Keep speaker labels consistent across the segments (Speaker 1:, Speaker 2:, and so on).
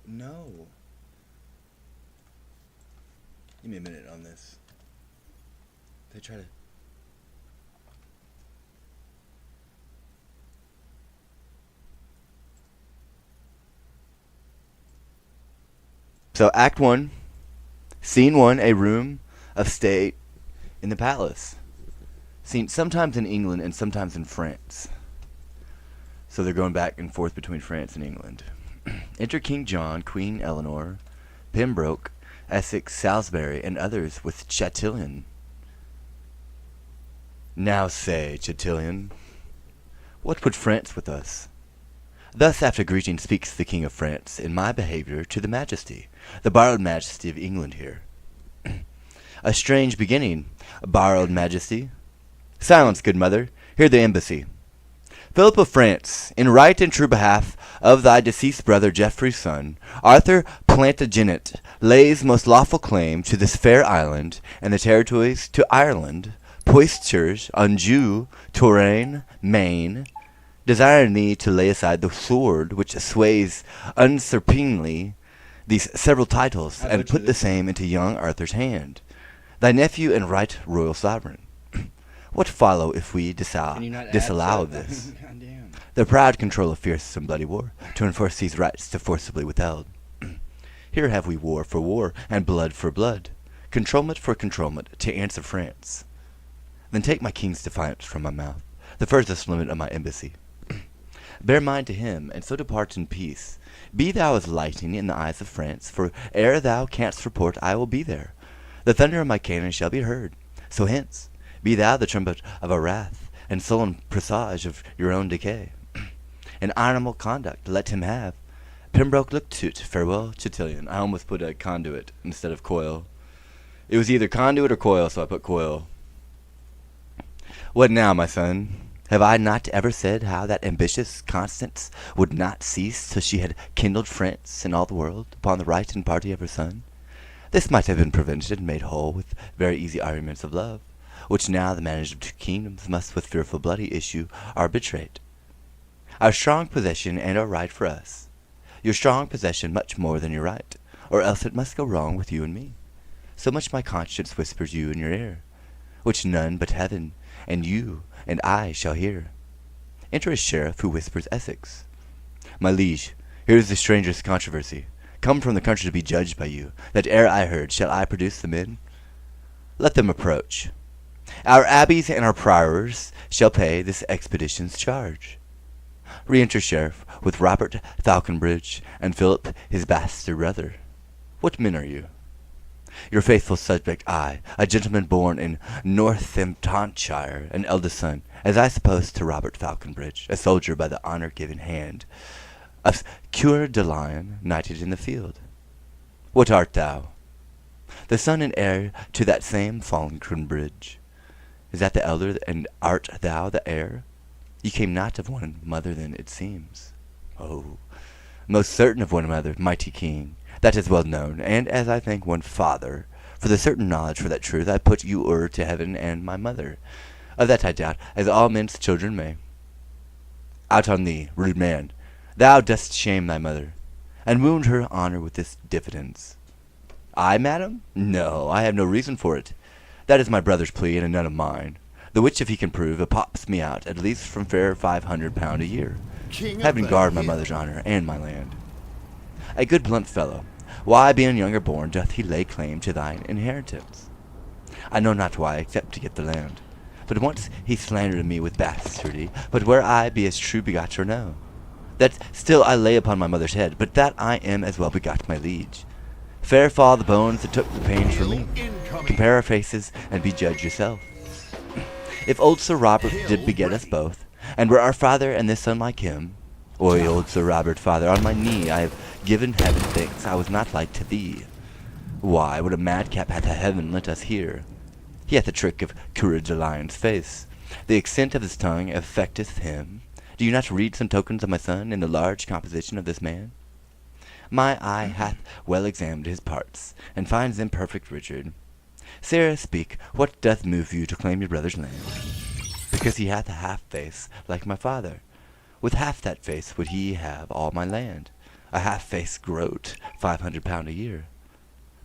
Speaker 1: No. Give me a minute on this. They try to. So, Act 1, Scene 1, a room of state in the palace. Seen sometimes in England and sometimes in France. So they're going back and forth between France and England. Enter King John, Queen Eleanor, Pembroke, Essex, Salisbury, and others with Chatillon. Now say, Chatillon, what would France with us? Thus after greeting speaks the King of France in my behaviour to the Majesty, the borrowed Majesty of England here. A strange beginning, borrowed Majesty. Silence, good mother, hear the embassy. Philip of France, in right and true behalf of thy deceased brother Geoffrey's son, Arthur Plantagenet, lays most lawful claim to this fair island and the territories to Ireland, Poictiers, Anjou, Touraine, Maine, desiring thee to lay aside the sword which sways usurpingly these several titles, and put the same into young Arthur's hand, thy nephew and right royal sovereign. What follow if we disallow this? The proud control of fierce and bloody war, to enforce these rights to forcibly withheld. Here have we war for war, and blood for blood, controlment for controlment, to answer France. Then take my king's defiance from my mouth, the furthest limit of my embassy. Bear mind to him, and so depart in peace. Be thou as lightning in the eyes of France, for ere thou canst report I will be there. The thunder of my cannon shall be heard. So hence, be thou the trumpet of our wrath, and sullen presage of your own decay. An honourable conduct let him have. Pembroke look to't, farewell, Chatillon. I almost put a conduit instead of coil. It was either conduit or coil, so I put coil. What now, my son? Have I not ever said how that ambitious Constance would not cease till she had kindled France and all the world upon the right and party of her son? This might have been prevented and made whole with very easy arguments of love, which now the manager of 2 kingdoms must with fearful bloody issue arbitrate. Our strong possession and our right for us, your strong possession much more than your right, or else it must go wrong with you and me. So much my conscience whispers you in your ear, which none but heaven and you and I shall hear. Enter a sheriff who whispers Essex. My liege, here is the strangest controversy, come from the country to be judged by you, that ere I heard shall I produce the men? Let them approach. Our abbeys and our priors shall pay this expedition's charge. Re-enter sheriff with Robert Falconbridge and Philip his bastard brother. What men are you? Your faithful subject I, a gentleman born in Northamptonshire, an eldest son, as I suppose, to Robert Falconbridge, a soldier by the honour-given hand of Coeur de Lion, knighted in the field. What art thou? The son and heir to that same Falconbridge. Is that the elder, and art thou the heir? Ye came not of one mother then, it seems. Oh, most certain of one mother, mighty king. That is well known, and as I think one father, for the certain knowledge for that truth I put you o'er to heaven and my mother. Of that I doubt, as all men's children may. Out on thee, rude man, thou dost shame thy mother, and wound her honour with this diffidence. I, madam? No, I have no reason for it. That is my brother's plea, and none of mine. The which if he can prove, it pops me out, at least from fair £500 a year, having guard my mother's honour and my land. A good blunt fellow, why, being younger born, doth he lay claim to thine inheritance? I know not why, except to get the land. But once he slandered me with bastardy, but where I be as true begot or no. That still I lay upon my mother's head, but that I am as well begot my liege. Fair fall the bones that took the pains from me. Compare our faces, and be judge yourself. If old Sir Robert did beget us both, and were our father and this son like him, oi, old Sir Robert, father, on my knee I have given heaven thanks I was not like to thee. Why, what a madcap hath heaven lent us here? He hath a trick of courage a lion's face. The extent of his tongue affecteth him. Do you not read some tokens of my son in the large composition of this man? My eye hath well examined his parts, and finds them perfect, Richard. Sarah, speak, what doth move you to claim your brother's land? Because he hath a half face like my father. With half that face would he have all my land. a half-faced groat, 500 pound a year.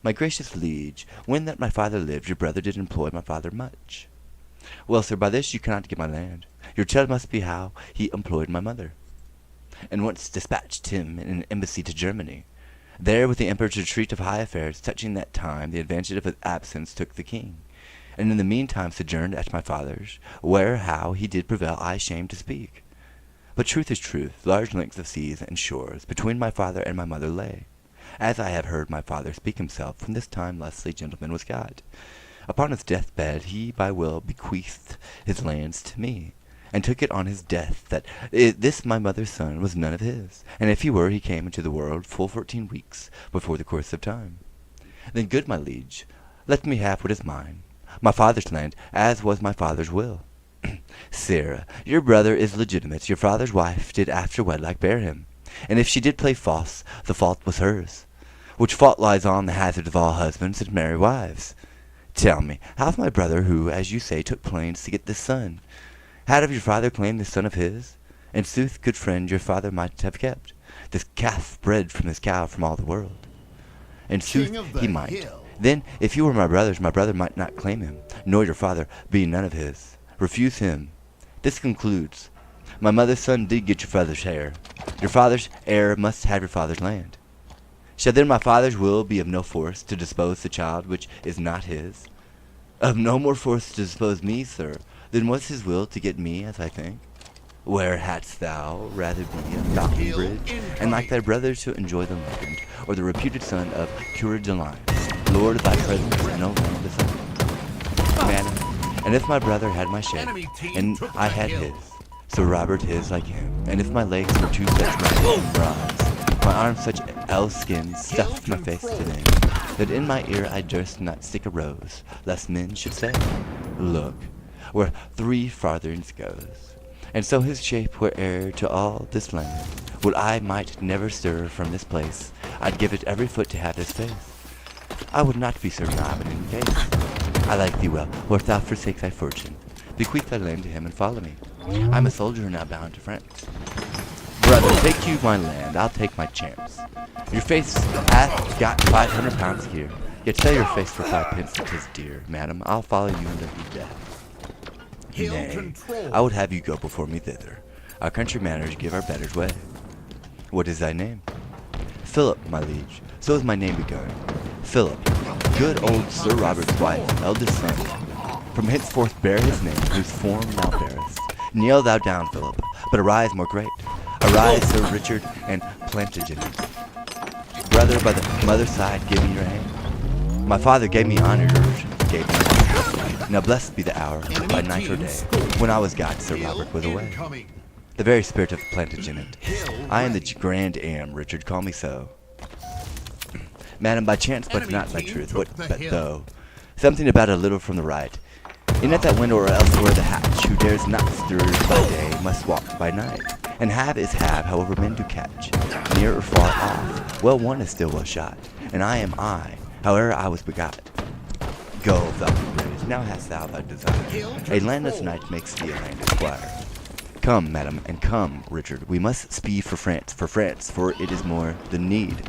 Speaker 1: My gracious liege, when that my father lived, your brother did employ my father much. Well, sir, by this you cannot get my land. Your tale must be how he employed my mother, and once dispatched him in an embassy to Germany. There with the emperor to treat of high affairs, touching that time the advantage of his absence took the king, and in the meantime sojourned at my father's, where how he did prevail I shame to speak. But truth is truth, large lengths of seas and shores between my father and my mother lay, as I have heard my father speak himself, from this time Leslie gentleman was got. Upon his deathbed he by will bequeathed his lands to me, and took it on his death that this my mother's son was none of his, and if he were, he came into the world full 14 weeks before the course of time. Then, good my liege, let me have what is mine, my father's land, as was my father's will. Sir, your brother is legitimate, your father's wife did after wedlock bear him, and if she did play false, the fault was hers, which fault lies on the hazard of all husbands that marry wives. Tell me, how's my brother, who, as you say, took pains to get this son, had of your father claimed this son of his? In sooth, good friend, your father might have kept this calf bred from this cow from all the world. In sooth, he might. Hill. Then, if you were my brother might not claim him, nor your father, being none of his. Refuse him. This concludes. My mother's son did get your father's heir. Your father's heir must have your father's land. Shall then my father's will be of no force to dispose the child which is not his? Of no more force to dispose me, sir, than was his will to get me, as I think. Where hadst thou rather be a falcon bridge, and like thy brother to enjoy the land, or the reputed son of Coeur de Lion, lord of thy presence and no land beside? Madam, and if my brother had my share, and I had his, so Robert his like him, and if my legs were two such bronze, my arms such ell skins, stuffed my face to them, that in my ear I durst not stick a rose, lest men should say, Look, where 3 farthings goes. And so his shape were heir to all this land. Would I might never stir from this place, I'd give it every foot to have his face. I would not be Sir Robin in case. I like thee well, or if thou forsake thy fortune, bequeath thy land to him and follow me. I'm a soldier now bound to France. Brother, take you my land, I'll take my chance. Your face hath got 500 pounds here, yet sell your face for 5 pence, 'tis dear. Madam, I'll follow you unto death. Nay, I would have you go before me thither. Our country manners give our betters way. What is thy name? Philip, my liege, so is my name begun. Philip, good old Sir Robert's wife, eldest son. From henceforth bear his name, whose form thou bearest. Kneel thou down, Philip, but arise more great. Arise, Sir Richard and Plantagenet. Brother, by the mother's side, give me your hand. My father gave me honor, yours gave me honor. Now blessed be the hour, by night or day, when I was got, Sir Robert was away. The very spirit of Plantagenet. I am the grand am, Richard, call me so. Madam, by chance, but not by truth, what but though? Something about a little from the right. In at that window or elsewhere the hatch, who dares not stir by day, must walk by night. And have is have, however men do catch, near or far off. Well won is still well shot, and I am I, however I was begot. Go, falcon bridge, now hast thou thy desire. A landless knight makes thee a landed squire. Come, madam, and come, Richard, we must speed for France, for it is more than need.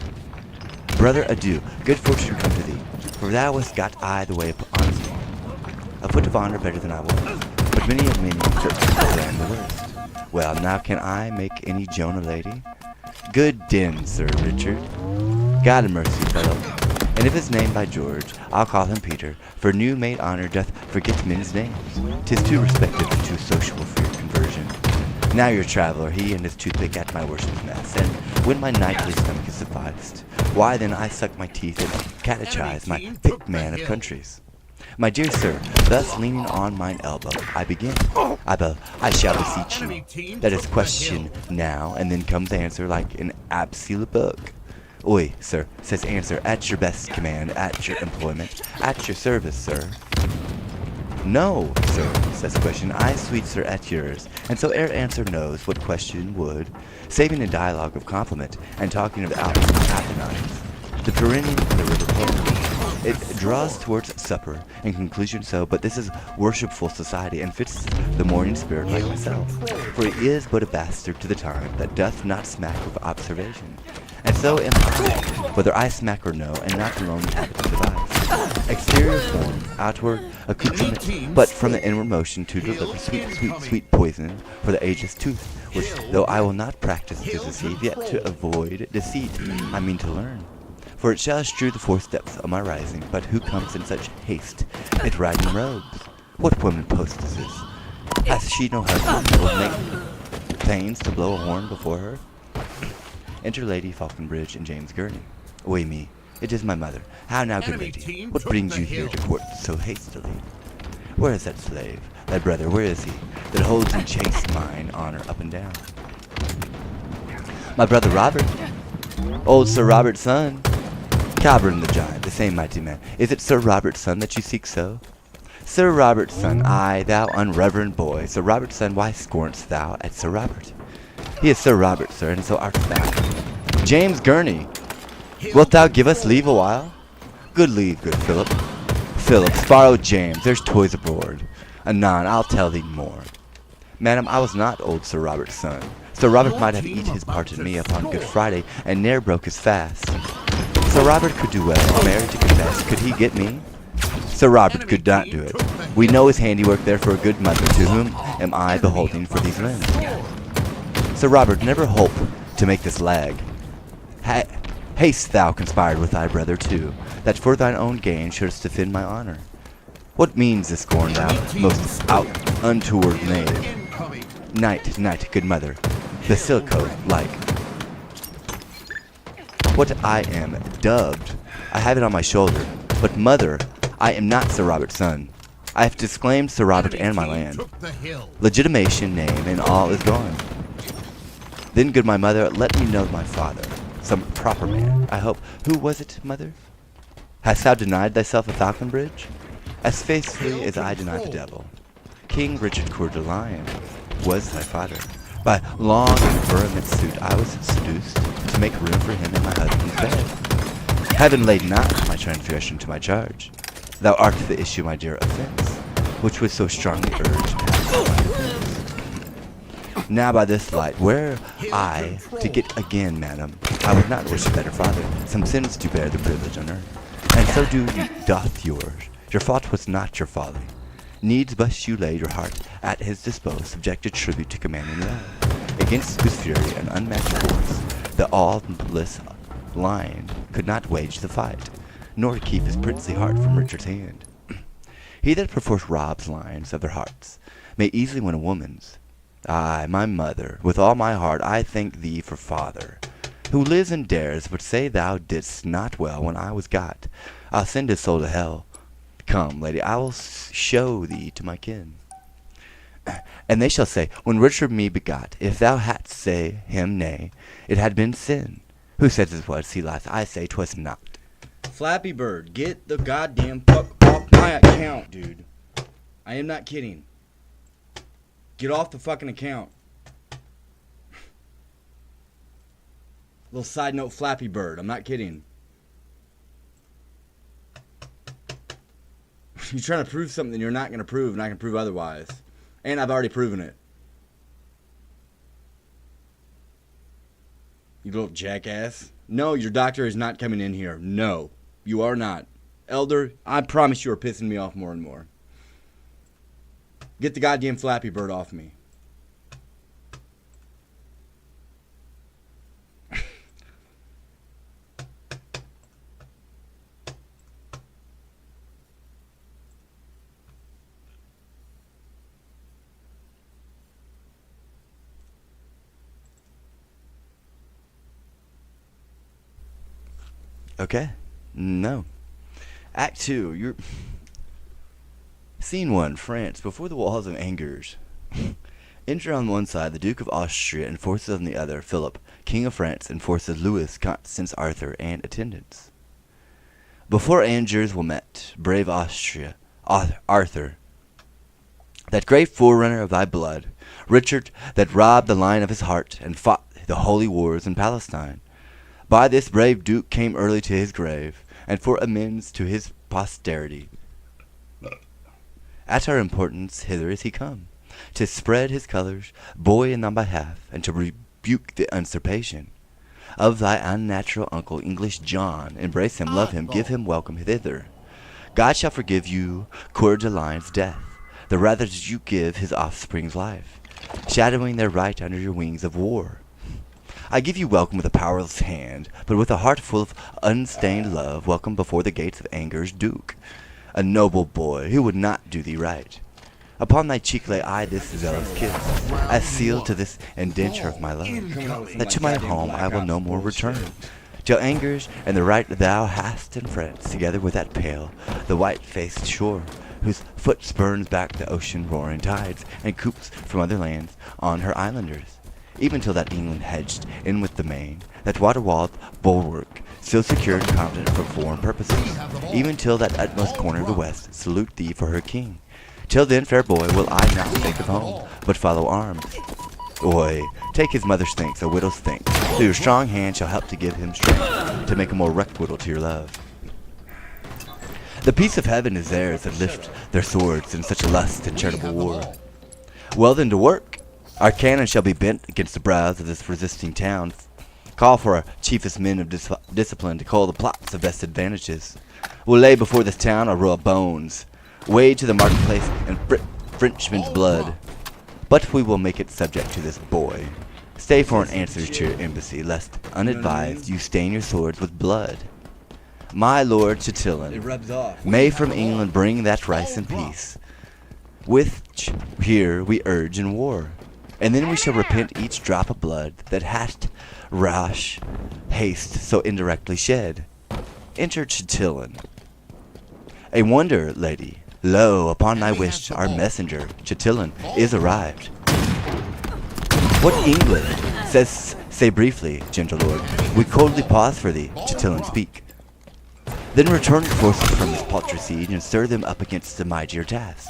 Speaker 1: Brother, adieu, good fortune come to thee, for thou hast got I the way of honesty. A foot of honor better than I was, but many of many churches than the worst. Well, now can I make any Joan a lady? Good den, Sir Richard. God a mercy, fellow. And if his name by George, I'll call him Peter, for new-made honor doth forget men's names. 'Tis too respective and too sociable for your conversion. Now your traveller, he and his toothpick at my worship's mess, and when my nightly stomach is sufficed, why then I suck my teeth and catechize my thick man of countries. My dear sir, thus leaning on mine elbow, I begin. I shall beseech you. That is question now, and then comes answer like an absolute book. Oi, sir, says answer, at your best command, at your employment, at your service, sir. No, sir, says question, I, sweet sir, at yours. And so ere answer knows what question would, saving a dialogue of compliment, and talking of Apennines, the Pyrenean and the river Po. It draws towards supper, in conclusion so, but this is worshipful society, and fits the morning spirit like myself. For he is but a bastard to the time, that doth not smack of observation. And so am I, whether I smack or no, and not alone inhabit the device. Exterior form, outward accoutrement, but from the inward motion to deliver sweet, sweet, sweet poison for the ageless tooth, which, though I will not practice to deceive, yet to avoid deceit, I mean to learn. For it shall strew the 4 steps of my rising, but who comes in such haste, it riding robes? What woman post is this? Hath she no husband that will make pains to blow a horn before her? Enter Lady Falconbridge and James Gurney. Away me, it is my mother. How now, good lady? What brings you here to court so hastily? Where is that slave, thy brother, where is he, that holds in chase mine honor up and down? My brother Robert, old Sir Robert's son. Cabra in the jibe, the same mighty man. Is it Sir Robert's son that you seek so? Sir Robert's son, aye, thou unreverend boy. Sir Robert's son, why scorn'st thou at Sir Robert? He is Sir Robert, sir, and so art thou. James Gurney, wilt thou give us leave a while? Good leave, good Philip. Philip, borrow James, there's toys aboard. Anon, I'll tell thee more. Madam, I was not old Sir Robert's son. Sir Robert might have eat his part in me upon Good Friday, and ne'er broke his fast. Sir Robert could do well, married to confess. Could he get me? Sir Robert could not do it. We know his handiwork there for a good mother, to whom am I beholding for these limbs. Sir Robert, never hope to make this lag. Haste thou conspired with thy brother too, that for thine own gain shouldst defend my honor. What means this scorn thou, most untoward knave? Night, night, good mother, the silco like. What I am, dubbed, I have it on my shoulder, but mother, I am not Sir Robert's son. I have disclaimed Sir Robert and my land. Legitimation, name, and all is gone. Then, good my mother, let me know my father, some proper man, I hope. Who was it, mother? Hast thou denied thyself a Falconbridge? As faithfully as I denied the devil. King Richard Coeur de Lion was thy father. By long and vehement suit I was seduced to make room for him in my husband's bed. Heaven laid not my transgression to my charge. Thou art the issue, my dear offense, which was so strongly urged. Now by this light, where I to get again, madam, I would not wish a better father, some sins to bear the privilege on earth, and so doth yours. Your fault was not your folly. Needs must you lay your heart at his disposal, subjected tribute to commanding love, against whose fury and unmatched force the all-bliss lion could not wage the fight, nor keep his princely heart from Richard's hand. He that perforce robs lions of their hearts may easily win a woman's. Ay, my mother, with all my heart I thank thee for father, who lives and dares, but say thou didst not well when I was got. I'll send his soul to hell. Come, lady, I will show thee to my kin. And they shall say, when Richard me begot, if thou hadst say him nay, it had been sin. Who says it was? He lies. I say 'twas not.
Speaker 2: Flappy Bird, get the goddamn fuck off my account, dude. I am not kidding. Get off the fucking account. Little side note, Flappy Bird, I'm not kidding. You're trying to prove something you're not going to prove, and I can prove otherwise. And I've already proven it. You little jackass. No, your doctor is not coming in here. No, you are not. Elder, I promise you are pissing me off more and more. Get the goddamn Flappy Bird off me.
Speaker 1: Okay. No. Act 2. You're... Scene 1. France. Before the walls of Angers. Enter on one side the Duke of Austria and forces on the other Philip, King of France, and forces Louis, Constance, Arthur, and attendants. Before Angers were met, brave Austria, Arthur, that great forerunner of thy blood, Richard, that robbed the lion of his heart, and fought the holy wars in Palestine. By this brave Duke came early to his grave, and for amends to his posterity. At our importance hither is he come, to spread his colours, boy in thy behalf, and to rebuke the usurpation. Of thy unnatural uncle, English John, embrace him, love him, give him welcome thither. God shall forgive you Coeur de Lion's death, the rather that you give his offspring's life, shadowing their right under your wings of war. I give you welcome with a powerless hand, but with a heart full of unstained love, welcome before the gates of anger's duke, a noble boy who would not do thee right. Upon thy cheek lay I this zealous kiss, as seal to this indenture of my love, that to my home I will no more return, till angers and the right thou hast in France, together with that pale, the white-faced shore, whose foot spurns back the ocean roaring tides, and coops from other lands on her islanders, even till that England hedged in with the main, that water-walled bulwark, still secure and confident for foreign purposes, even till that utmost corner of the west salute thee for her king. Till then, fair boy, will I not think of home, but follow arms. Oi, take his mother's thanks, a widow's thanks, so your strong hand shall help to give him strength, to make a more requittal to your love. The peace of heaven is theirs that lift their swords in such lust and charitable war. Well then, to work! Our cannon shall be bent against the brows of this resisting town. Call for our chiefest men of discipline to cull the plots of best advantages. We'll lay before this town a row of bones, wade to the marketplace in Frenchman's blood. But we will make it subject to this boy. Stay for an answer to your embassy, lest, unadvised, you stain your swords with blood. My lord Chatillon may from England bring that rice and peace, which here we urge in war. And then we shall repent each drop of blood that hath rash haste so indirectly shed. Enter Chatillon. A wonder, lady. Lo, upon thy wish, our messenger, Chatillon, is arrived. What England? Say briefly, gentle lord. We coldly pause for thee, Chatillon, speak. Then return your forces from this paltry siege, and stir them up against the mightier task.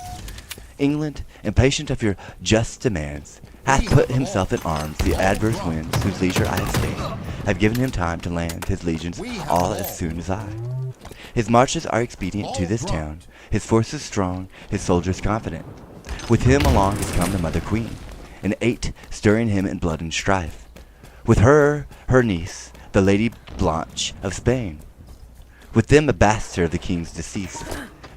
Speaker 1: England, impatient of your just demands, hath put himself in arms. The adverse winds, whose leisure I have stayed, have given him time to land his legions all as soon as I. His marches are expedient to this town, his forces strong, his soldiers confident. With him along has come the mother queen, and 8 stirring him in blood and strife. With her niece, the Lady Blanche of Spain. With them a bastard of the king's deceased,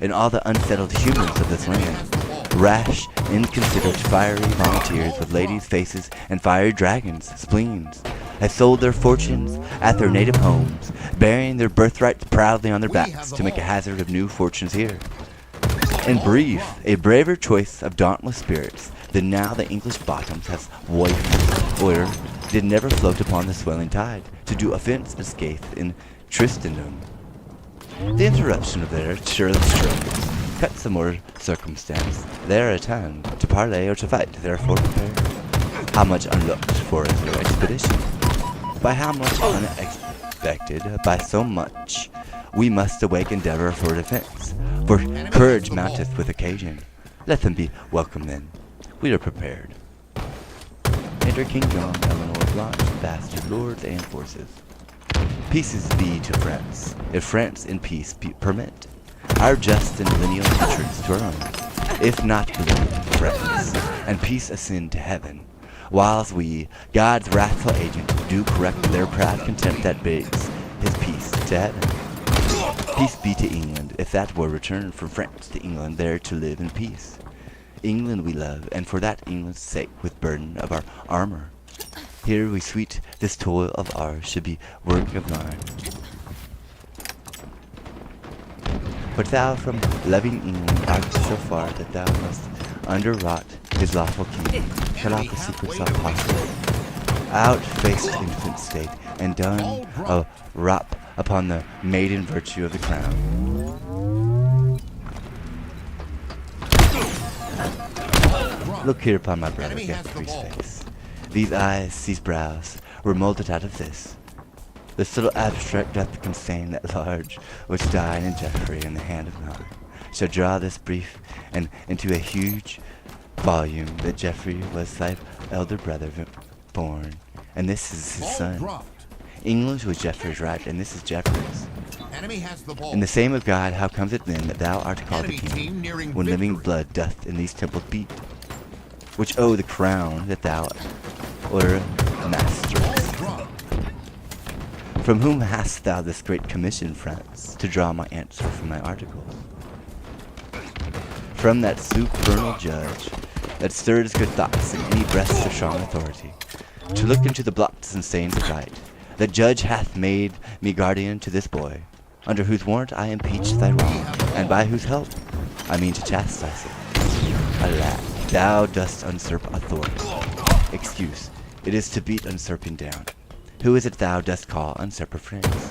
Speaker 1: and all the unsettled humans of this land. Rash, inconsiderate, fiery volunteers with ladies' faces and fiery dragons' spleens, have sold their fortunes at their native homes, bearing their birthrights proudly on their backs to make a hazard of new fortunes here. In brief, a braver choice of dauntless spirits than now the English bottoms has voiced, or did never float upon the swelling tide, to do offence and scathe in Tristendom. The interruption of their cheerless struggles cut some more circumstance. They are at hand, to parley or to fight, therefore prepare. How much unlooked for is your expedition? By how much unexpected, by so much, we must awake endeavor for defense. For courage mounteth with occasion. Let them be welcome then. We are prepared. Enter King John, Eleanor, Blanche, bastard lords and forces. Peace be to France, if France in peace permit our just and lineal entrance to our own. If not, beloved France, and peace ascend to heaven, whiles we, God's wrathful agent, do correct their proud contempt that bids his peace to heaven. Peace be to England, if that were returned from France to England, there to live in peace. England we love, and for that England's sake, with burden of our armor, here we sweet this toil of ours should be work of thine. But thou from loving England art so far that thou must underwrought his lawful king, cut off the secrets of possible, outfaced infant state, and done a rap upon the maiden virtue of the crown. Look here upon my brother Geoffrey's face. These eyes, these brows, were molded out of this. This little abstract doth contain that large which died in Geoffrey in the hand of God. Shall draw this brief and into a huge volume that Geoffrey was thy elder brother born, and this is his son. England was Geoffrey's right, and this is Geoffrey's. In the same of God, how comes it then that thou art called the king, when living blood doth in these temples beat? Which owe the crown that thou or masterest. From whom hast thou this great commission, France, to draw my answer from my article? From that supernal judge that stirs good thoughts in any breast of strong authority, to look into the blots and stains of right. That judge hath made me guardian to this boy, under whose warrant I impeach thy wrong, and by whose help I mean to chastise it. Alas, thou dost usurp authority. Excuse, it is to beat usurping down. Who is it thou dost call usurper friends?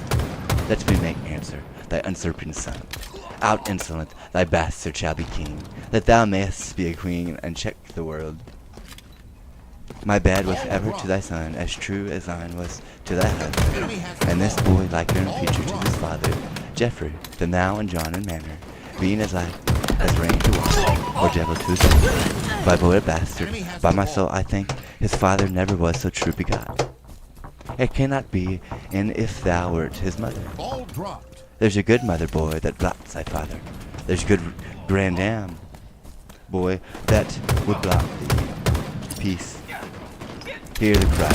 Speaker 1: Let me make answer, thy usurping son. Out insolent, thy bastard shall be king, that thou mayest be a queen and check the world. My bed was ever to thy son as true as thine was to thy husband, and this boy liker in future to his father, Geoffrey, than thou and John in manner, being as like as rain to water, or devil to his son. By boy a bastard, by my soul I think his father never was so true begot. It cannot be, and if thou wert his mother. There's a good mother, boy, that blots thy father. There's a good grandam, boy, that would blot thee. Peace. Hear the cry.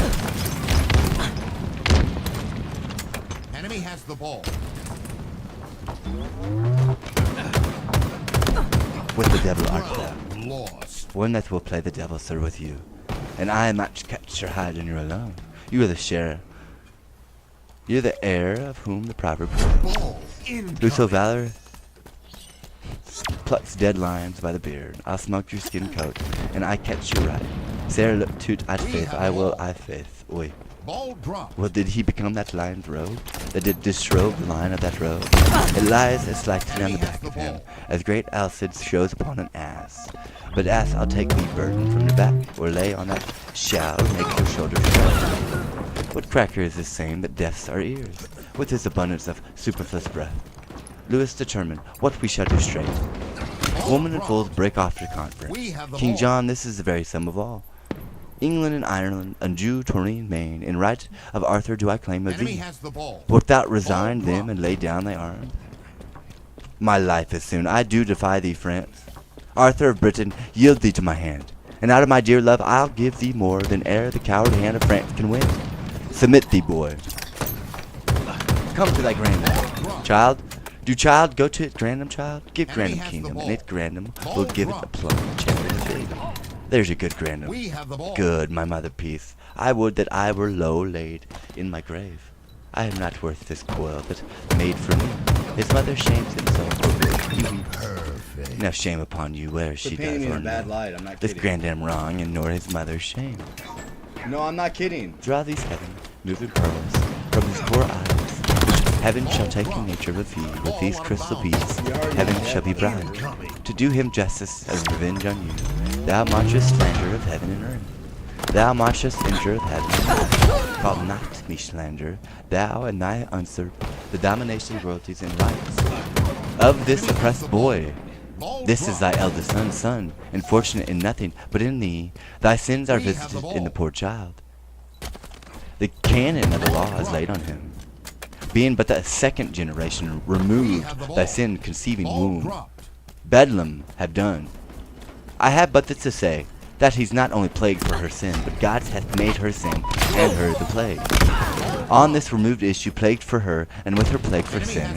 Speaker 3: Enemy has the ball.
Speaker 1: With the devil art thou.
Speaker 3: Lost.
Speaker 1: One that will play the devil, sir, with you. And I much catch your hide and you're alone. You are the sheriff. You're the heir of whom the proverb goes.
Speaker 3: Ball
Speaker 1: Whoso valor plucks dead lions by the beard. I'll smoke your skin coat, and I catch you right. Sarah look toot at faith, I will I faith. Oi.
Speaker 3: Ball dropped.
Speaker 1: Well, did he become that lion's robe? That did disrobe the lion of that robe? It lies as slightly on the back of him, as great Alcid shows upon an ass. But ass, I'll take thee burden from the back, or lay on that shall make your shoulders shrug. What cracker is this same that deafs our ears, with his abundance of superfluous breath? Lewis determined what we shall do straight. Woman and fools break off to conference. King John, this is the very sum of all. England and Ireland, and Jew, Touraine, Maine, in right of Arthur do I claim of thee. Wilt thou resign them and lay down thy arms? My life is soon, I do defy thee, France. Arthur of Britain, yield thee to my hand, and out of my dear love I'll give thee more than e'er the coward hand of France can win. Submit thee, boy. Come to thy grandam. Child, do child go to it grandam, child? Give grandam kingdom, and it grandam will give it a plump champion of baby. There's your good grandam. Good, my mother peace. I would that I were low laid in my grave. I am not worth this coil that made for me. His mother shames him so for you.
Speaker 3: Perfect.
Speaker 1: Now shame upon you, where she
Speaker 2: painting
Speaker 1: does
Speaker 2: me in
Speaker 1: or
Speaker 2: a bad
Speaker 1: no.
Speaker 2: light. I'm not
Speaker 1: This
Speaker 2: kidding.
Speaker 1: grandam wrong, and nor his mother's shame.
Speaker 2: No, I'm not kidding.
Speaker 1: Draw these heaven moving pearls from his poor eyes. Heaven shall take in nature of a fee with these crystal beads. Heaven shall be bribed. To do him justice as revenge on you, thou monstrous slander of heaven and earth. Thou monstrous injurer of heaven and earth. Call not me slander, thou and thy usurp the domination of royalties and rights. Of this oppressed boy, this is thy eldest son, and fortunate in nothing but in thee. Thy sins are visited in the poor child. The canon of the law is laid on him. Being but the second generation removed thy sin conceiving womb. Bedlam have done. I have but this to say, that he's not only plagued for her sin, but God hath made her sin, and her the plague. On this removed issue plagued for her, and with her plague for sin,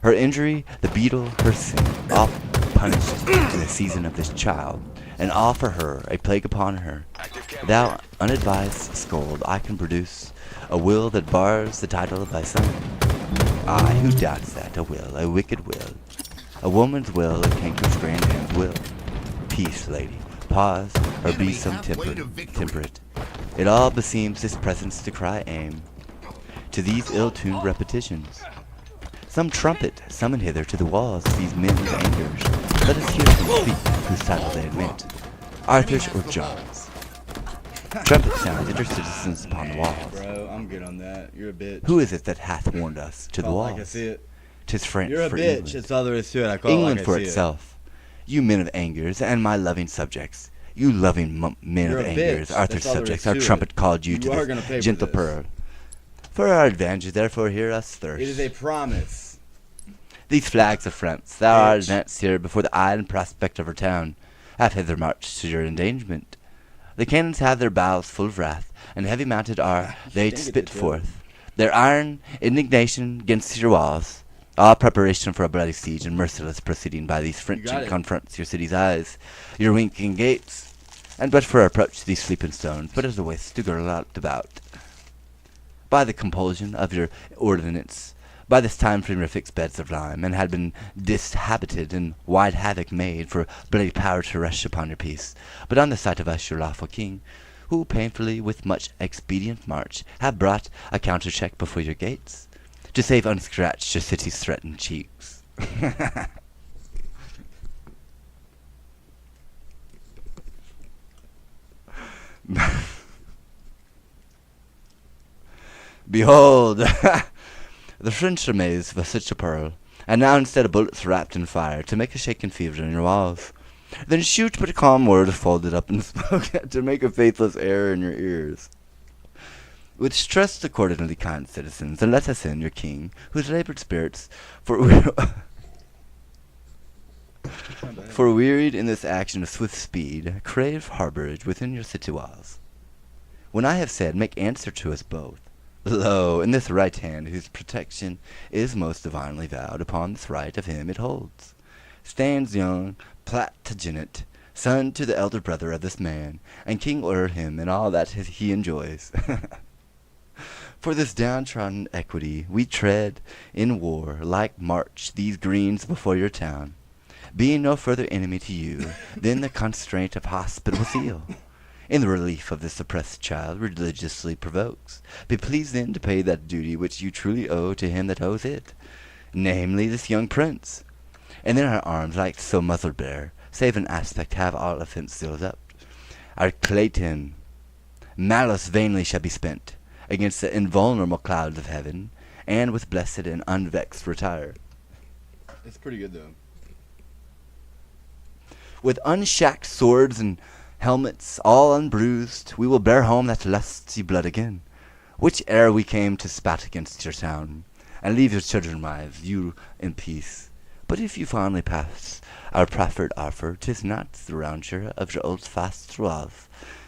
Speaker 1: her injury, the beetle, her sin, all punished in the season of this child, and all for her, a plague upon her. Thou unadvised scold, I can produce a will that bars the title of thy son. Aye, who doubts that? A will, a wicked will. A woman's will, a canker's grandam's will. Peace, lady. Pause, or be some temperate. It all beseems this presence to cry aim to these ill-tuned repetitions. Some trumpet summon hither to the walls these men's angers. Let us hear them speak whose title they admit, Arthur's or John's. Trumpet sounds enter citizens upon the walls.
Speaker 2: Bro, I'm good on that. You're a bitch.
Speaker 1: Who is it that hath warned us to the walls?
Speaker 2: Like I see it.
Speaker 1: 'Tis France
Speaker 2: You're a
Speaker 1: for
Speaker 2: bitch.
Speaker 1: England.
Speaker 2: That's all there is to it. I call
Speaker 1: England
Speaker 2: it like
Speaker 1: for
Speaker 2: I see
Speaker 1: itself. You men of angers, and my loving subjects. You loving men
Speaker 2: You're
Speaker 1: of
Speaker 2: a
Speaker 1: angers,
Speaker 2: bitch.
Speaker 1: Arthur's
Speaker 2: That's all there
Speaker 1: subjects.
Speaker 2: is
Speaker 1: Our
Speaker 2: to
Speaker 1: trumpet
Speaker 2: it.
Speaker 1: called you
Speaker 2: You
Speaker 1: to
Speaker 2: are gonna pay
Speaker 1: this
Speaker 2: for
Speaker 1: gentle
Speaker 2: this.
Speaker 1: pearl. For our advantage, therefore, hear us thirst.
Speaker 2: It is a promise.
Speaker 1: These flags of France, thou art
Speaker 2: Bitch.
Speaker 1: advanced here before the eye and prospect of our town, have hither marched to your endangerment. The cannons have their bows full of wrath, and heavy mounted are they
Speaker 2: Dang it,
Speaker 1: spit
Speaker 2: Joe.
Speaker 1: forth Their iron indignation against your walls, all preparation for a bloody siege and merciless proceeding by these French
Speaker 2: got
Speaker 1: and
Speaker 2: it.
Speaker 1: confronts your city's eyes, your winking gates, and but for approach to these sleeping stones, but as a waste to girdle out about. By the compulsion of your ordinance, by this time from your fixed beds of lime, and had been dishabited and wide havoc made for bloody power to rush upon your peace, but on the sight of us your lawful king, who painfully with much expedient march have brought a counter-check before your gates, to save unscratched your city's threatened cheeks. Behold, the French are made of such a pearl, and now instead of bullets wrapped in fire, to make a shaken fever in your walls, then shoot but a calm word folded up in smoke to make a faithless error in your ears. Which trust accordingly, kind citizens, and let us in, your king, whose labored spirits, for wearied in this action of swift speed, crave harborage within your city walls. When I have said, make answer to us both. Lo, in this right hand, whose protection is most divinely vowed, upon this right of him it holds, stands young Plantagenet, son to the elder brother of this man, and king o'er him in all that he enjoys. For this downtrodden equity we tread in war, like march these greens before your town, being no further enemy to you than the constraint of hospitable zeal. In the relief of this oppressed child religiously provokes, be pleased then to pay that duty which you truly owe to him that owes it, namely this young prince. And then our arms, like so muzzled bear, save in aspect have all offence sealed up. Our Clayton, malice vainly shall be spent against the invulnerable clouds of heaven, and with blessed and unvexed retire.
Speaker 2: It's pretty good though.
Speaker 1: With unshacked swords and helmets, all unbruised, we will bear home that lusty blood again, which ere we came to spat against your town, and leave your children wives, you in peace. But if you fondly pass our proffered offer, 'tis not the roundshire of your old fast walls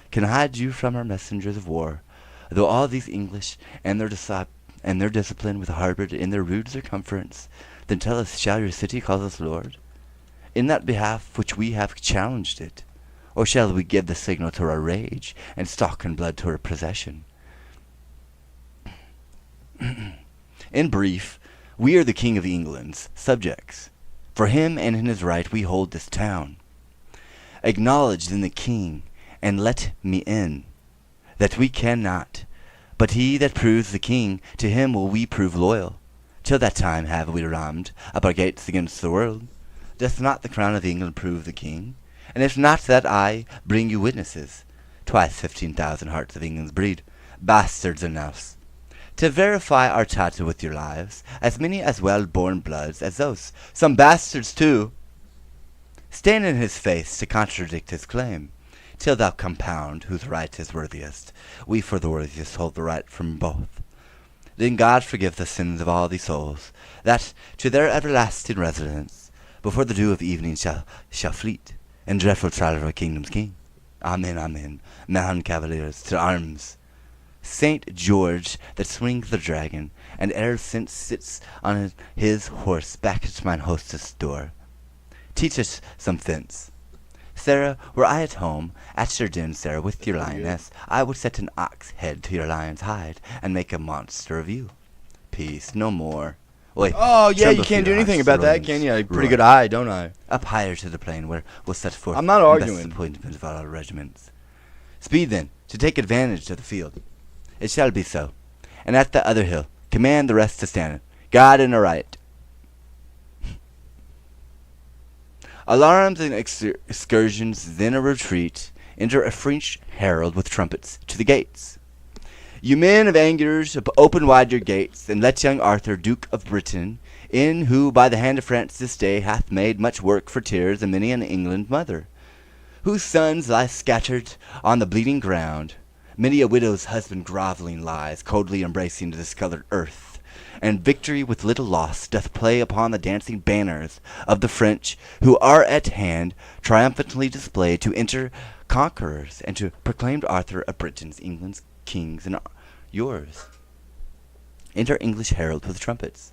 Speaker 1: can hide you from our messengers of war, though all these English and their discipline with harbored in their rude circumference. Then tell us, shall your city call us lord, in that behalf which we have challenged it? Or shall we give the signal to our rage, and stock and blood to our possession? In brief, we are the King of England's subjects. For him and in his right we hold this town. Acknowledge then the King, and let me in, that we cannot. But he that proves the King, to him will we prove loyal. Till that time have we rammed up our gates against the world. Doth not the crown of England prove the King? And if not that I bring you witnesses, twice 15,000 hearts of England's breed, bastards enough, to verify our title with your lives, as many as well-born bloods as those, some bastards too, stand in his face to contradict his claim, till thou compound whose right is worthiest. We for the worthiest hold the right from both. Then God forgive the sins of all these souls, that to their everlasting residence, before the dew of evening shall fleet, in dreadful trial of our kingdom's king. Amen, amen. Man, cavaliers, to arms. Saint George that swings the dragon, and e'er since sits on his horse back at mine hostess' door. Teach us some fence. Sarah, were I at home, at your den, Sarah, with your lioness, I would set an ox head to your lion's hide, and make a monster of you. Peace, no more. Oi,
Speaker 2: Oh yeah,
Speaker 1: tremble
Speaker 2: you can't
Speaker 1: for
Speaker 2: do
Speaker 1: your
Speaker 2: anything
Speaker 1: hearts,
Speaker 2: about that,
Speaker 1: Romans.
Speaker 2: can you? Pretty
Speaker 1: Roar.
Speaker 2: good eye, don't I?
Speaker 1: Up higher to the plain where we'll set forth
Speaker 2: I'm not
Speaker 1: the
Speaker 2: arguing.
Speaker 1: best appointment of all our regiments. Speed then, to take advantage of the field. It shall be so. And at the other hill, command the rest to stand, guard in the right. Alarms and excursions, then a retreat, enter a French herald with trumpets to the gates. You men of Angers, open wide your gates, and let young Arthur, Duke of Britain, in who by the hand of France this day hath made much work for tears and many an England mother, whose sons lie scattered on the bleeding ground, many a widow's husband grovelling lies, coldly embracing the discolored earth, and victory with little loss doth play upon the dancing banners of the French, who are at hand, triumphantly displayed to enter conquerors, and to proclaim Arthur of Britain's, England's kings, and yours. Enter English herald with trumpets.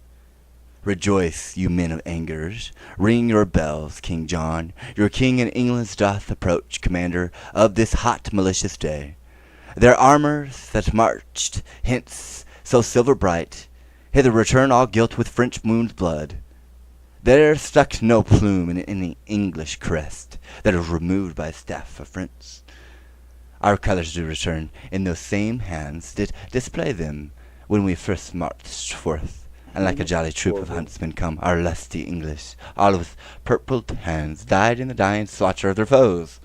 Speaker 1: Rejoice, you men of Angers, ring your bells, King John, your king in England doth approach, commander of this hot malicious day. Their armours that marched hence so silver bright, hither return all gilt with French wounds blood. There stuck no plume in any English crest that was removed by a staff of France. Our colours do return, in those same hands did display them when we first marched forth, and like a jolly troop of huntsmen come our lusty English, all with purpled hands, died in the dying slaughter of their foes.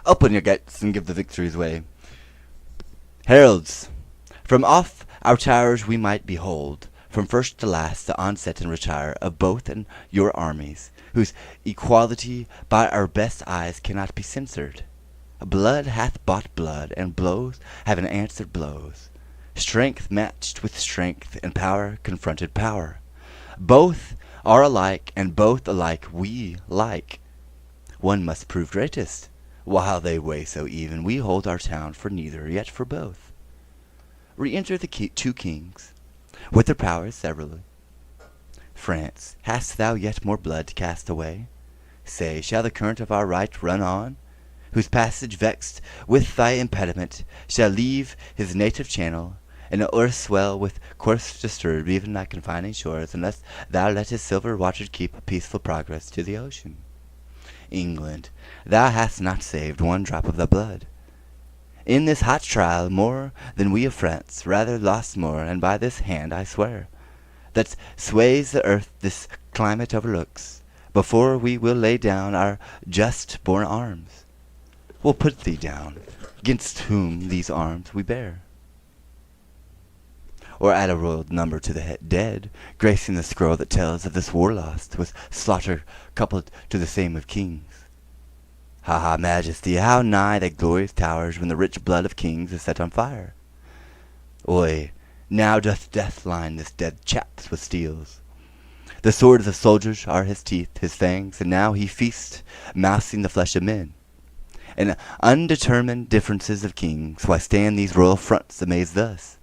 Speaker 1: Open your gates and give the victory's way. Heralds, from off our towers we might behold, from first to last, the onset and retire of both and your armies, whose equality by our best eyes cannot be censored. Blood hath bought blood, and blows have answered blows. Strength matched with strength, and power confronted power. Both are alike, and both alike we like. One must prove greatest. While they weigh so even, we hold our town for neither, yet for both. Re-enter the two kings, with their powers severally. France, hast thou yet more blood to cast away? Say, shall the current of our right run on, whose passage vexed with thy impediment shall leave his native channel, and o'er swell with course disturbed even thy confining shores, unless thou let his silver waters keep a peaceful progress to the ocean? England, thou hast not saved one drop of the blood. In this hot trial more than we of France, rather lost more, and by this hand I swear, that sways the earth this climate overlooks, before we will lay down our just-born arms. We'll put thee down, 'gainst whom these arms we bear, or add a royal number to the dead, gracing the scroll that tells of this war lost, with slaughter coupled to the same of kings. Ha ha, majesty, how nigh thy glorious towers when the rich blood of kings is set on fire! Oi, now doth death line this dead chaps with steels. The swords of soldiers are his teeth, his fangs, and now he feasts, mousing the flesh of men. And undetermined differences of kings, why stand these royal fronts amazed thus?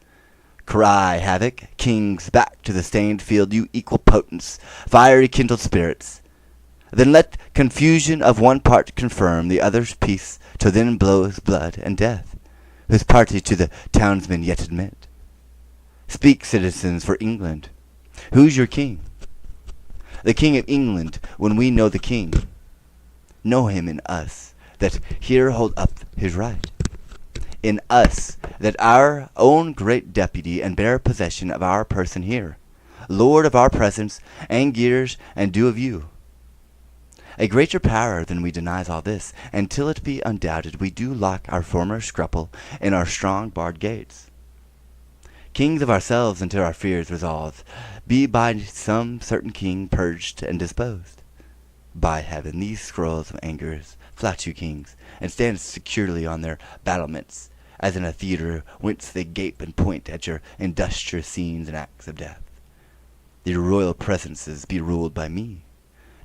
Speaker 1: Cry havoc, kings, back to the stained field, you equal potents, fiery kindled spirits. Then let confusion of one part confirm the other's peace, till then blows blood and death, whose party to the townsmen yet admit. Speak, citizens, for England. Who's your king? The king of England, when we know the king. Know him in us, that here hold up his right. In us, that our own great deputy, and bear possession of our person here, lord of our presence, and gears, and due of you. A greater power than we denies all this, and till it be undoubted, we do lock our former scruple in our strong barred gates. Kings of ourselves until our fears resolved, be by some certain king purged and disposed. By heaven, these scrolls of angers flout you kings, and stand securely on their battlements, as in a theatre whence they gape and point at your industrious scenes and acts of death. Your royal presences be ruled by me.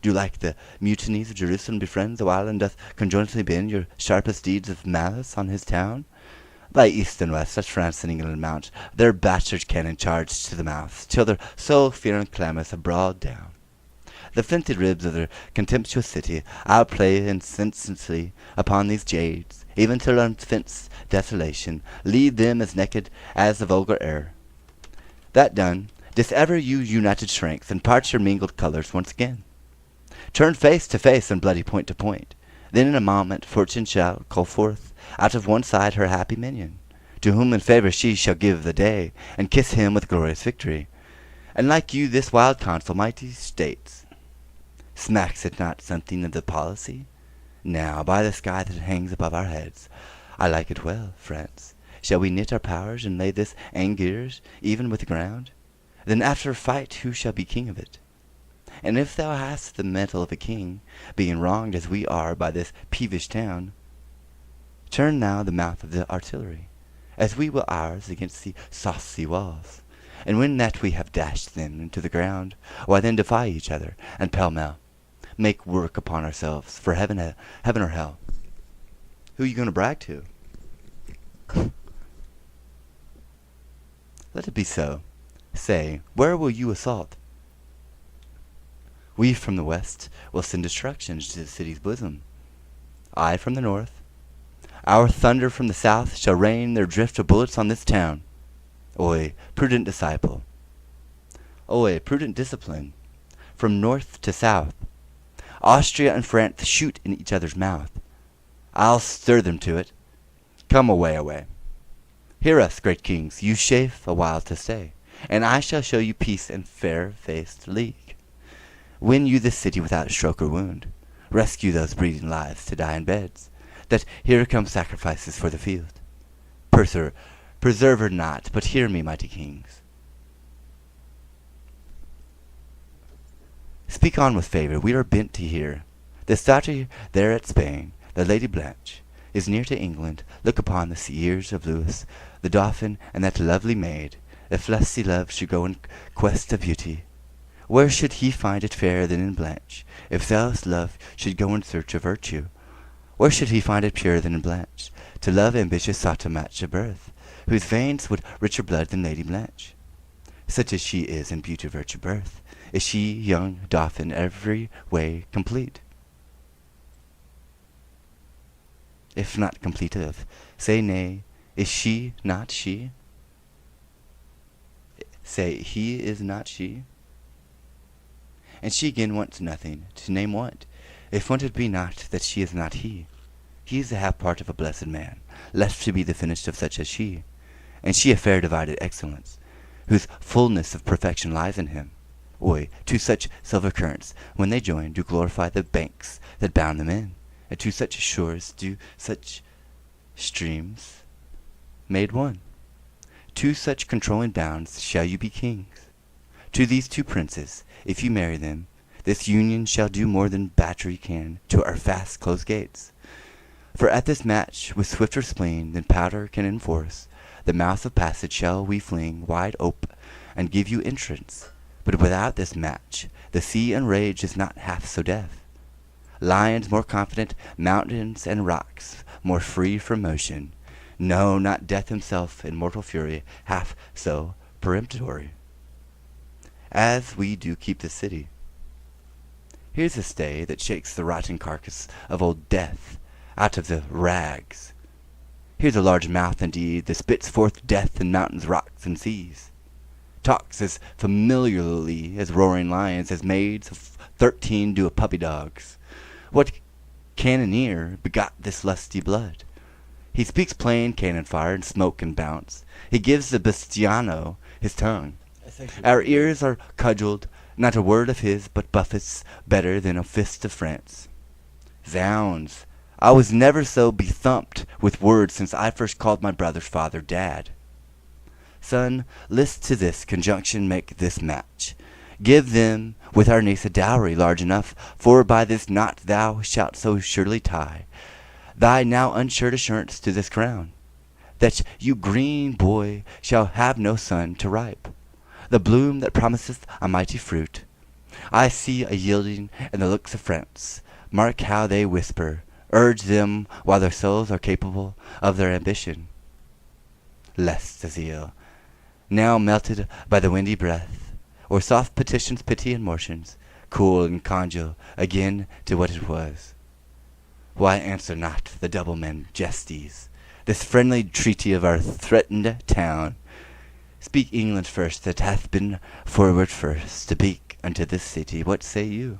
Speaker 1: Do like the mutinies of Jerusalem befriend the while, and doth conjointly bend your sharpest deeds of malice on his town? By east and west, let France and England mount their bastard cannon charged to the mouth, till their sole fear and clamors have brawled down. The flinty ribs of their contemptuous city I'll play insensibly upon these jades, even till unfenced desolation lead them as naked as the vulgar air. That done, dissever you united strength, and part your mingled colours once again. Turn face to face and bloody point to point. Then in a moment fortune shall call forth out of one side her happy minion, to whom in favour she shall give the day, and kiss him with glorious victory. And like you this wild counsel mighty states, smacks it not something of the policy? Now, by the sky that hangs above our heads, I like it well, France. Shall we knit our powers, and lay this Angers even with the ground? Then after fight who shall be king of it? And if thou hast the mettle of a king, being wronged as we are by this peevish town, turn now the mouth of the artillery, as we will ours against the saucy walls. And when that we have dashed them into the ground, why then defy each other, and pell-mell make work upon ourselves for heaven or hell. Who are you going to brag to? Let it be so. Say, where will you assault? We from the west will send destruction to the city's bosom. I from the north. Our thunder from the south shall rain their drift of bullets on this town. Oi, prudent disciple. Oi, prudent discipline. From north to south. Austria and France shoot in each other's mouth. I'll stir them to it. Come away, away. Hear us, great kings, you chafe a while to stay, and I shall show you peace and fair-faced league. Win you this city without stroke or wound. Rescue those breathing lives to die in beds, that here come sacrifices for the field. Preserve her not, but hear me, mighty kings. Speak on with favour, we are bent to hear. This daughter there at Spain, the Lady Blanche, is near to England. Look upon the years of Louis, the Dauphin, and that lovely maid. If lusty love should go in quest of beauty, where should he find it fairer than in Blanche? If zealous love should go in search of virtue, where should he find it purer than in Blanche? To love ambitious sought to match a birth, whose veins would richer blood than Lady Blanche. Such as she is in beauty, virtue, birth, is she, young Dauphin, every way complete. If not complete of, say nay, is she not she? Say, he is not she? And she again wants nothing, to name what, if wanted be not that she is not he. He is the half part of a blessed man, left to be the finished of such as she, and she a fair divided excellence, whose fullness of perfection lies in him. Oi, two such silver currents, when they join, do glorify the banks that bound them in, and two such shores do such streams made one. Two such controlling bounds shall you be kings. To these two princes, if you marry them, this union shall do more than battery can to our fast closed gates. For at this match, with swifter spleen than powder can enforce, the mouth of passage shall we fling wide ope, and give you entrance. But without this match, the sea and rage is not half so deaf. Lions more confident, mountains and rocks more free from motion. No, not death himself in mortal fury, half so peremptory, as we do keep the city. Here's a stay that shakes the rotten carcass of old death out of the rags. Here's a large mouth indeed that spits forth death in mountains, rocks, and seas. Talks as familiarly as roaring lions, as maids of 13 do of puppy dogs. What cannoneer begot this lusty blood? He speaks plain cannon fire and smoke and bounce. He gives the bestiano his tongue. Our ears are cudgelled, not a word of his but buffets better than a fist of France. Zounds, I was never so bethumped with words since I first called my brother's father Dad. Son, list to this conjunction, make this match. Give them with our niece a dowry large enough, for by this knot thou shalt so surely tie thy now unsure assurance to this crown, that you green boy shall have no son to ripe the bloom that promiseth a mighty fruit. I see a yielding in the looks of France. Mark how they whisper, urge them while their souls are capable of their ambition. Lest the zeal, now melted by the windy breath, or soft petitions pity and motions, cool and congeal again to what it was. Why answer not the double majesties, this friendly treaty of our threatened town? Speak England first, that hath been forward first to speak unto this city. What say you?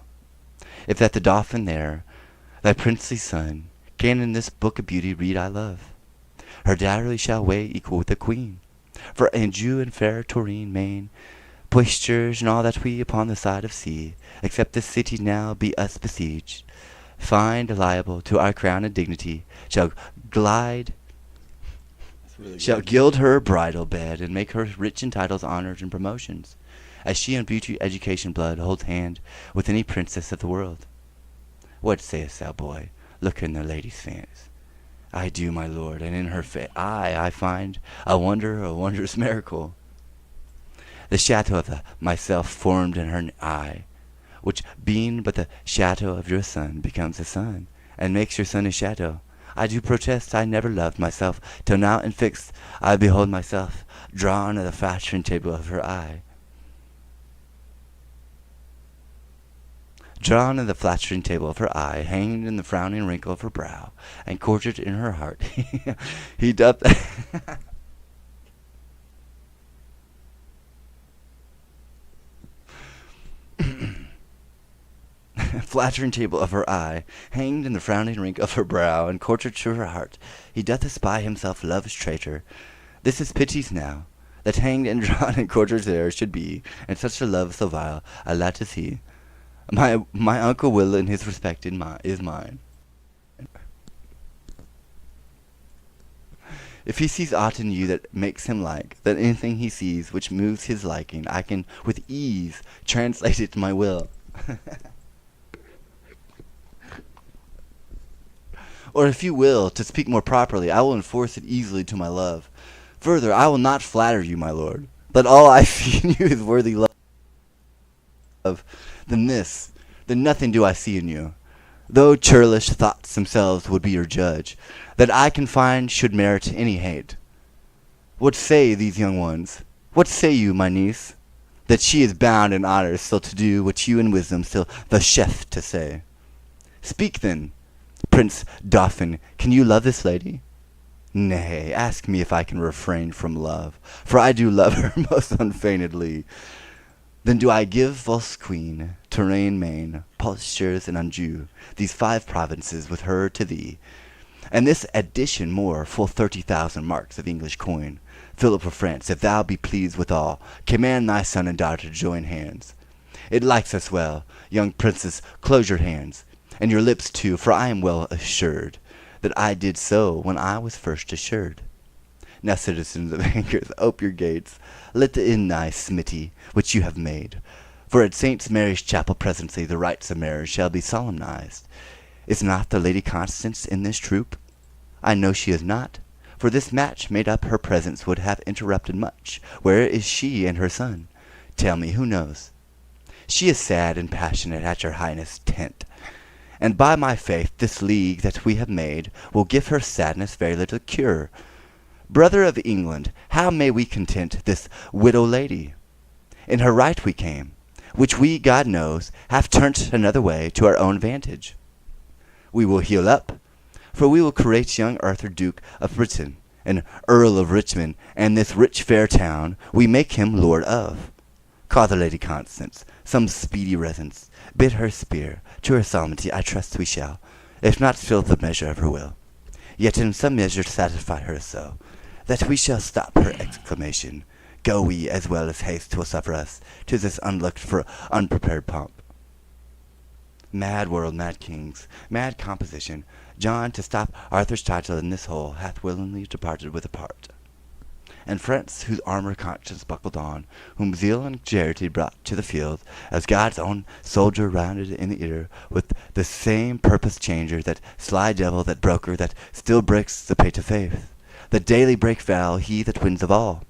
Speaker 1: If that the Dauphin there, thy princely son, can in this book of beauty read I love, her dowry shall weigh equal with the queen. For Anjou and fair Touraine, Maine, Poictiers, and all that we upon the side of sea, except this city now be us besieged, find liable to our crown and dignity, shall gild her bridal bed, and make her rich in titles, honors, and promotions, as she in beauty, education, blood holds hand with any princess of the world. What sayest thou, boy? Look in the lady's face. I do, my lord, and in her eye I find a wondrous miracle. The shadow of myself formed in her eye, which being but the shadow of your son becomes a sun, and makes your son a shadow. I do protest I never loved myself, till now in fixed I behold myself drawn at the flattering table of her eye. Drawn in the flattering table of her eye, hanged in the frowning wrinkle of her brow, and quartered in her heart, he doth flattering table of her eye, hanged in the frowning wrinkle of her brow, and quartered to her heart, he doth espy himself love's traitor. This is pities now, that hanged and drawn and quartered there should be, and such a love so vile, a lad as he. My uncle Will in his respect is mine. If he sees aught in you that makes him like, that anything he sees which moves his liking, I can with ease translate it to my will. Or if you will, to speak more properly, I will enforce it easily to my love. Further, I will not flatter you, my lord, that all I see in you is worthy love. Than this, then nothing do I see in you, though churlish thoughts themselves would be your judge, that I can find should merit any hate. What say these young ones? What say you, my niece? That she is bound in honor still to do what you in wisdom still the chef to say. Speak then, Prince Dauphin, can you love this lady? Nay, ask me if I can refrain from love, for I do love her most unfeignedly. Then do I give false queen, Touraine, Maine, Poictiers, and Anjou, these 5 provinces with her to thee, and this addition more, full 30,000 marks of English coin. Philip of France, if thou be pleased withal, command thy son and daughter to join hands. It likes us well, young princess, close your hands, and your lips too, for I am well assured that I did so when I was first assured. Now, citizens of anchors, ope your gates, let in thy smitty, which you have made. For at St. Mary's Chapel presently the rites of marriage shall be solemnized. Is not the Lady Constance in this troop? I know she is not, for this match made up her presence would have interrupted much. Where is she and her son? Tell me, who knows? She is sad and passionate at your highness' tent, and by my faith this league that we have made will give her sadness very little cure. Brother of England, how may we content this widow lady? In her right we came, which we, God knows, have turned another way to our own vantage. We will heal up, for we will create young Arthur Duke of Britain, and Earl of Richmond, and this rich fair town we make him lord of. Call the Lady Constance, some speedy resence, bid her spear, to her solemnity I trust we shall, if not fill the measure of her will, yet in some measure satisfy her so, that we shall stop her exclamation, go we as well as haste will suffer us to this unlooked-for, unprepared pomp. Mad world, mad kings, mad composition, John, to stop Arthur's title in this hole, hath willingly departed with a part. And France, whose armor conscience buckled on, whom zeal and charity brought to the field, as God's own soldier rounded in the ear, with the same purpose changer, that sly devil, that broker, that still breaks the pate of faith, that daily break vow, he that wins of all.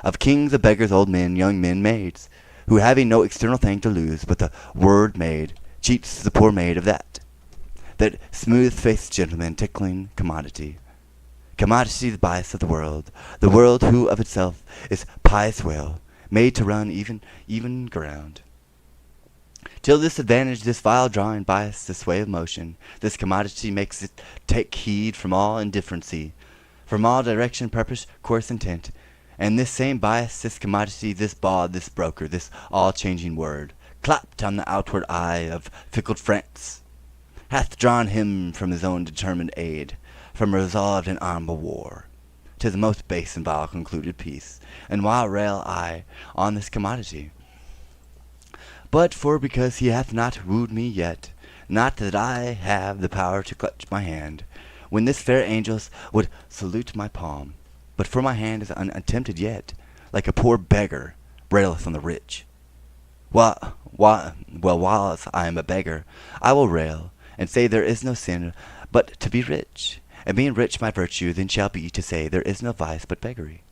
Speaker 1: Of kings, of beggars, old men, young men, maids, who having no external thing to lose but the word maid, cheats the poor maid of that. That smooth-faced gentleman, tickling commodity. Commodity, the bias of the world who of itself is pious will, made to run even ground. Till this advantage, this vile drawing bias, this way of motion, this commodity makes it take heed from all indifferency, from all direction, purpose, course, intent, and this same bias, this commodity, this bawd, this broker, this all-changing word, clapped on the outward eye of fickle France, hath drawn him from his own determined aid, from resolved and honorable war, to the most base and vile concluded peace, and while rail I on this commodity. But for because he hath not wooed me yet, not that I have the power to clutch my hand, when this fair angels would salute my palm, but for my hand is unattempted yet, like a poor beggar raileth on the rich. Whilst I am a beggar, I will rail, and say there is no sin but to be rich, and being rich my virtue then shall be to say there is no vice but beggary.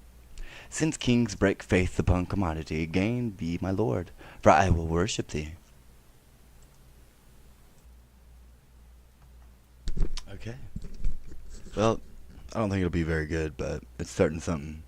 Speaker 1: Since kings break faith upon commodity, gain thee, my lord, for I will worship thee. Okay. Well, I don't think it'll be very good, but it's starting something.